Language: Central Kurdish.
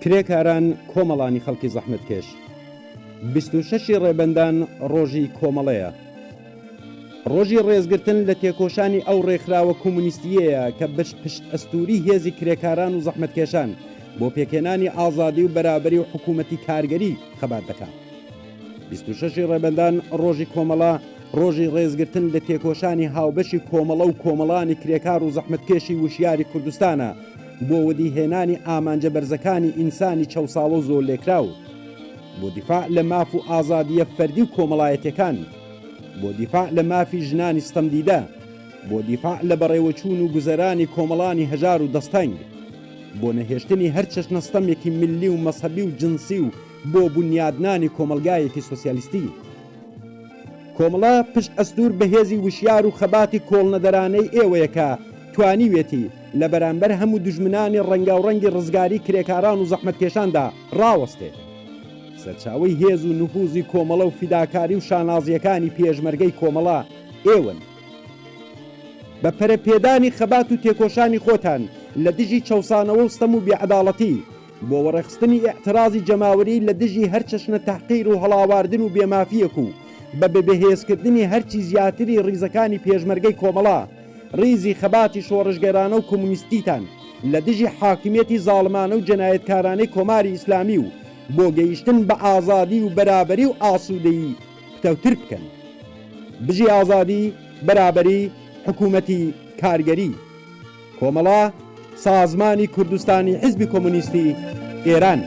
کرێکاران کۆمەڵانی خەڵکی زەحمەتکێش 26 ڕێبەندان ڕۆژی کۆمەڵەیە. ڕۆژی ڕێزگرتن لە تێکۆشانی ئەو ڕێکخراوە کۆمونیستیەیە کە پشت ئەستوری هێزی کرێکاران و زەحمەتکێشان بۆ پێکێنانی ئازادی و بەرابەری و حکوومەتی کارگەری خەبات دەکات. 26 ڕێبەندان ڕۆژی کۆمەڵە ڕۆژی ڕێزگرتن لە تێکۆشانی هاوبەشی کۆمەڵە و کۆمەڵانی کرێکار و زەحمەتکێشی وشیاری کوردستانە بۆ وەدیهێنانی ئامانجە بەرزەکانی ئینسانی چەوساڵە و زۆر لێکراو، بۆ دیفاع لە ماف و ئازادیە فەردی و کۆمەڵایەتەکان، بۆ دیفاع لە مافی ژنانی ستەمدیدە، بۆ دیفاع لە بەڕێوەچوون و گوزەرانی کۆمەڵانی هەژار و دەستەنگ، بۆ نەهێشتنی هەر چەشنەستەمێکی ملی و مەسەبی و جنسی و بۆ بنیادنانی کۆمەلگایەکی سۆسیالیستی. کۆمەڵە پشت ئەستور بەهێزی وشیار و خەباتی کۆڵنەدەرانەی ئێوەیەکە توانیوێتی لە بەرامبەر هەموو دژمنانی ڕەنگاوڕەنگی ڕزگاری کرێکاران و زەحمەتکێشاندا ڕاوەستێت. سەرچاوەی هێز و نفوزی کۆمەڵە و فیداکاری و شانازیەکانی پێشمەرگەی کۆمەڵە ئێوەن. بە پەرەپێدانی خەبات و تێکۆشانی خۆتان لە دژی چەوسانەوە و ستەم و بێعەداڵەتی بۆ وەڕێخستنی ئێعترازی جەماوەری لە دژی هەر چەشنە تەحقیر و هەڵاواردن و بێمافیەک و بە بەبێهێزکردنی هەرچی زیاتری ڕیزەکانی پێشمەرگەی کۆمەڵە، ڕیزی خەباتی شۆڕژگەرانە و کۆمونیستیتان لە دژی حاکمیەتی زاڵمانە و جەنایەتکارانەی کۆماری ئیسلامی و بۆ گەیشتن بە ئازادی و بەرابەری و ئاسوودەیی پتەوتر بکەن. بژی ئازادی، بەرابەری، حکوومەتی کارگەری. کۆمەڵە سازمانی کوردستانی حیزبی کۆمونیستی ئێران.